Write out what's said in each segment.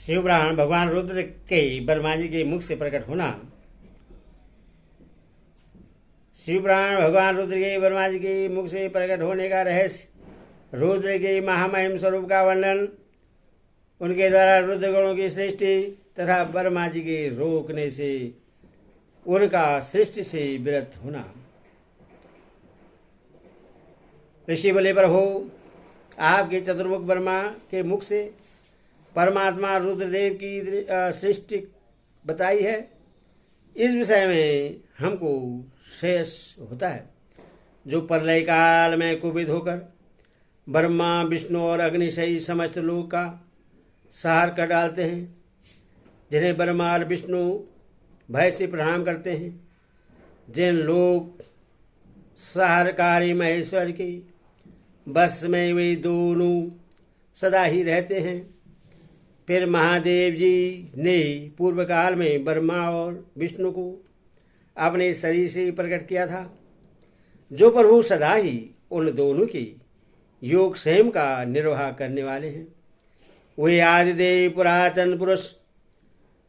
शिवपुराण भगवान रुद्र के ब्रह्मा जी के मुख से प्रकट होना। शिवपुराण भगवान रुद्र के ब्रह्मा जी के मुख से प्रकट होने का रहस्य, रुद्र के महामहिम स्वरूप का वर्णन, उनके द्वारा रुद्र गणों की सृष्टि तथा ब्रह्मा जी के रोकने से उनका सृष्टि से विरत होना। ऋषि बोले, प्रभु आपके चतुर्मुख ब्रह्मा के मुख से परमात्मा रुद्रदेव की सृष्टि बताई है। इस विषय में हमको श्रेयस होता है, जो प्रलय काल में कुपित होकर ब्रह्मा विष्णु और अग्नि सहित समस्त लोक का संहार कर डालते हैं, जिन्हें ब्रह्मा और विष्णु भय से प्रणाम करते हैं। जिन लोग संहारकारी महेश्वर के बस में वे दोनों सदा ही रहते हैं। फिर महादेव जी ने पूर्व काल में ब्रह्मा और विष्णु को अपने शरीर से प्रकट किया था, जो प्रभु सदा ही उन दोनों की योग स्वयं का निर्वाह करने वाले हैं। वे आदिदेव पुरातन पुरुष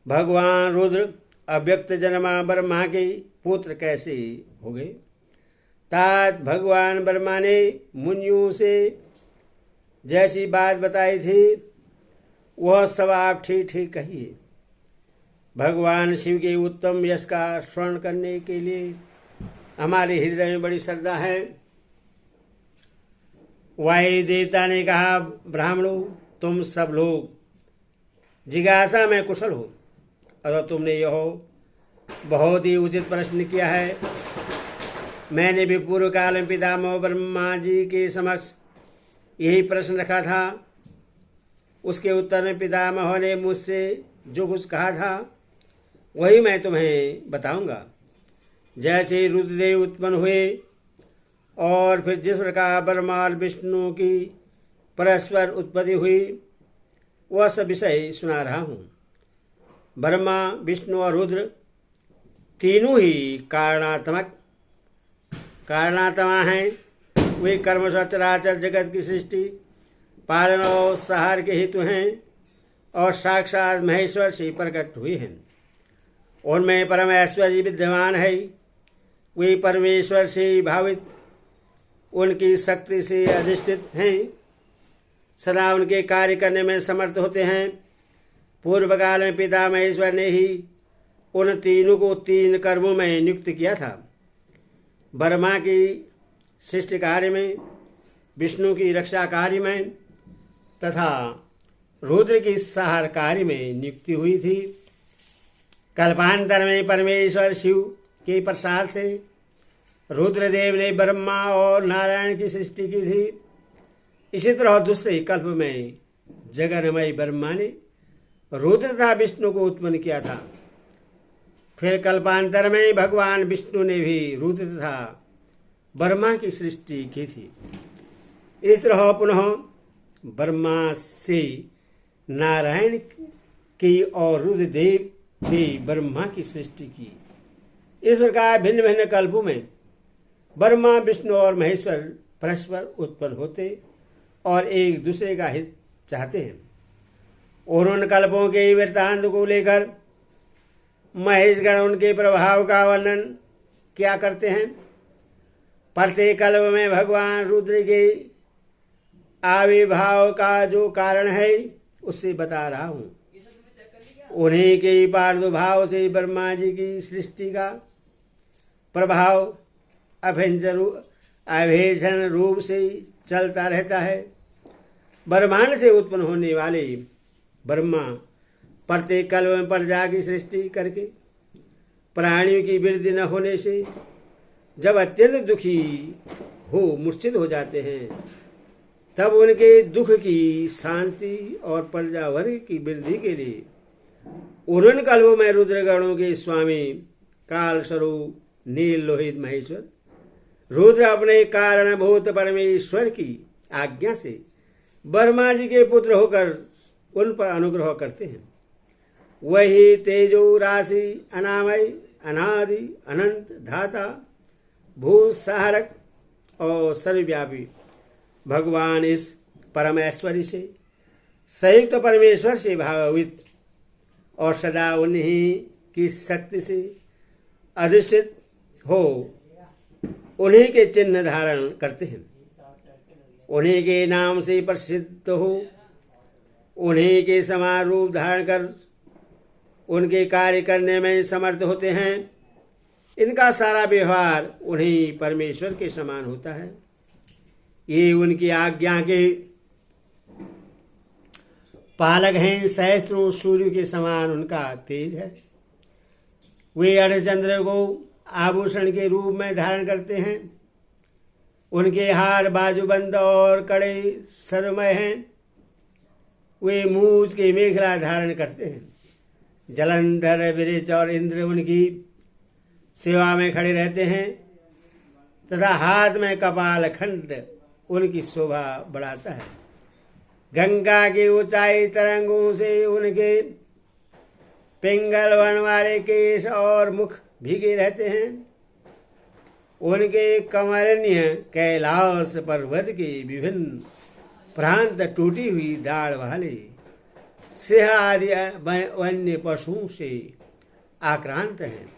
भगवान रुद्र अव्यक्त जन्मा ब्रह्मा के पुत्र कैसे हो गए? तात भगवान ब्रह्मा ने मुनियों से जैसी बात बताई थी वह सब आप ठीक ठीक कहिए। भगवान शिव के उत्तम यश का श्रवण करने के लिए हमारे हृदय में बड़ी श्रद्धा है। वायु देवता ने कहा, ब्राह्मणों तुम सब लोग जिज्ञासा में कुशल हो, अतः तुमने यह बहुत ही उचित प्रश्न किया है। मैंने भी पूर्व काल में पितामह ब्रह्मा जी के समक्ष यही प्रश्न रखा था। उसके उत्तर में पितामह ने मुझसे जो कुछ कहा था वही मैं तुम्हें बताऊंगा। जैसे रुद्रदेव उत्पन्न हुए और फिर जिस प्रकार ब्रह्मा और विष्णु की परस्पर उत्पत्ति हुई, वह सब विषय सुना रहा हूँ। ब्रह्मा विष्णु और रुद्र तीनों ही कारणात्मा हैं। वे कर्म सचराचर जगत की सृष्टि पालन और संहार के हेतु हैं और साक्षात महेश्वर से प्रकट हुए हैं। उनमें परम ऐश्वर्य विद्यमान है। वे परमेश्वर से भावित उनकी शक्ति से अधिष्ठित हैं, सदा उनके कार्य करने में समर्थ होते हैं। पूर्व काल में पिता महेश्वर ने ही उन तीनों को तीन कर्मों में नियुक्त किया था। ब्रह्मा की सृष्टि कार्य में, विष्णु की रक्षा कार्य में तथा रुद्र की संहार कार्य में नियुक्ति हुई थी। कल्पांतर में परमेश्वर शिव के प्रसाद से रुद्रदेव ने ब्रह्मा और नारायण की सृष्टि की थी। इसी तरह दूसरे कल्प में जगन्मय ब्रह्मा ने रुद्र तथा विष्णु को उत्पन्न किया था। फिर कल्पांतर में भगवान विष्णु ने भी रुद्र तथा ब्रह्मा की सृष्टि की थी। इस तरह पुनः ब्रह्मा से नारायण की और रुद्रदेव ने ब्रह्मा की सृष्टि की। इस प्रकार भिन्न भिन्न कल्पों में ब्रह्मा विष्णु और महेश्वर परस्पर उत्पन्न होते और एक दूसरे का हित चाहते हैं। और उन कल्पों के वृत्तांत को लेकर महेशगण उनके प्रभाव का वर्णन क्या करते हैं। प्रत्येक कल्प में भगवान रुद्र के आविर्भाव का जो कारण है उससे बता रहा हूँ। उन्हीं के प्रादुर्भाव से ब्रह्मा जी की सृष्टि का प्रभाव अभेषण रूप से चलता रहता है। ब्रह्मांड से उत्पन्न होने वाले ब्रह्मा प्रत्येक कल्प में प्रजा की सृष्टि करके प्राणियों की वृद्धि न होने से जब अत्यंत दुखी हो मूर्छित हो जाते हैं, तब उनके दुख की शांति और प्रजा वर्ग की वृद्धि के लिए उन कल्पों में रुद्रगणों के स्वामी काल स्वरूप नील लोहित महेश्वर रुद्र अपने कारणभूत परमेश्वर की आज्ञा से ब्रह्मा जी के पुत्र होकर उन पर अनुग्रह करते हैं। वही तेजो राशि अनामय अनादि अनंत धाता भूसहारक और सर्वव्यापी भगवान इस परम ऐश्वर्य से संयुक्त परमेश्वर से भावित और सदा उन्हीं की शक्ति से अधिष्ठित हो उन्हीं के चिन्ह धारण करते हैं, उन्हीं के नाम से प्रसिद्ध हो, उन्हीं के समान रूप धारण कर उनके कार्य करने में समर्थ होते हैं। इनका सारा व्यवहार उन्हीं परमेश्वर के समान होता है। ये उनकी आज्ञा के पालक हैं। सहस्त्रों सूर्य के समान उनका तेज है। वे अर्धचंद्र को आभूषण के रूप में धारण करते हैं। उनके हार बाजूबंद और कड़े सरमय हैं। वे मूछ की मेखला धारण करते हैं। जलंधर, विरिच और इंद्र उनकी सेवा में खड़े रहते हैं तथा हाथ में कपाल खंड उनकी शोभा बढ़ाता है। गंगा की ऊंचाई तरंगों से उनके पिंगल वर्ण वाले केश और मुख भीगे रहते हैं। उनके कमरण्य कैलाश पर्वत के विभिन्न प्रांत टूटी हुई दाढ़ वाले सिंह आदि वन्य पशुओं से आक्रांत हैं।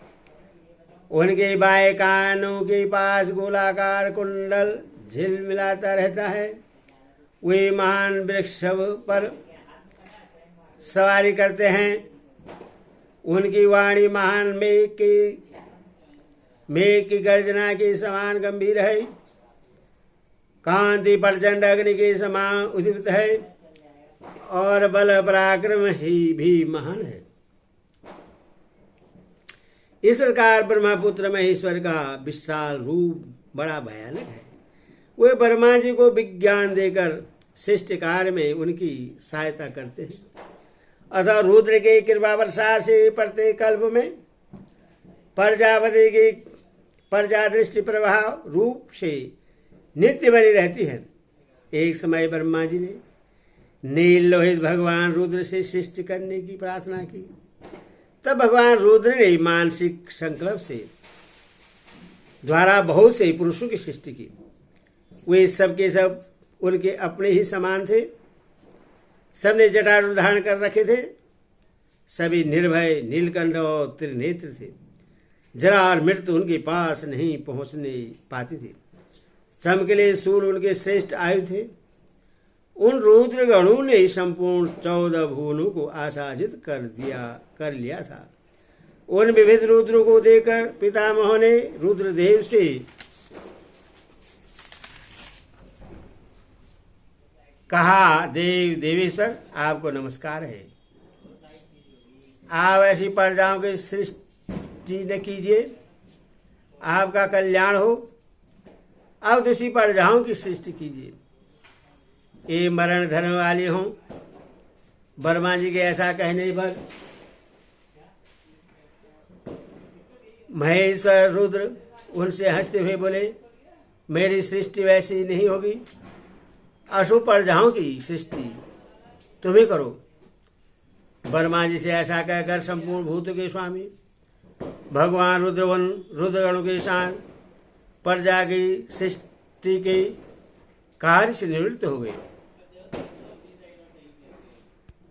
उनके बाएं कानों के पास गोलाकार कुंडल झिलमिलाता रहता है। वे महान वृक्ष पर सवारी करते हैं। उनकी वाणी महान मेघ की गर्जना के समान गंभीर है। कांति प्रचंड अग्नि के समान उद्दीप्त है और बल पराक्रम ही भी महान है। इस प्रकार ब्रह्मपुत्र महेश्वर का विशाल रूप बड़ा भयानक है। वे ब्रह्मा जी को विज्ञान देकर शिष्ट कार्य में उनकी सहायता करते हैं। अतः रुद्र के कृपा वर्षा से प्रत्येक कल्प में प्रजापति की प्रजा दृष्टि प्रभाव रूप से नित्य बनी रहती है। एक समय ब्रह्मा जी ने नील लोहित भगवान रुद्र से सृष्टि करने की प्रार्थना की। तब भगवान रुद्र ने मानसिक संकल्प से द्वारा बहुत से पुरुषों की सृष्टि की। वे सबके सब उनके अपने ही समान थे। सबने जटाजूट धारण कर रखे थे। सभी निर्भय, नीलकंठ और त्रिनेत्र थे। जरा और मृत्यु उनके पास नहीं पहुंचने पाती थी। चमकीले सूर्य उनके श्रेष्ठ आयु थे। उन रुद्रगणों ने संपूर्ण 14 भुवनों को आशासित कर लिया था। उन विविध रुद्रों को देखकर पितामह ने रुद्रदेव से कहा, देवेश्वर आपको नमस्कार है। आप ऐसी प्रजाओं की सृष्टि न कीजिए, आपका कल्याण हो। अब दूसरी प्रजाओं की सृष्टि कीजिए, ये मरण धर्म वाली हों। ब्रह्मा जी के ऐसा कहने पर महेश्वर रुद्र उनसे हंसते हुए बोले, मेरी सृष्टि वैसी नहीं होगी। अशुभ प्रजाओं की सृष्टि तुम्हें करो। ब्रह्मा जी से ऐसा कहकर संपूर्ण भूतों के स्वामी भगवान रुद्रगणों के साथ प्रजा की सृष्टि के कार्य से निवृत्त हो गए।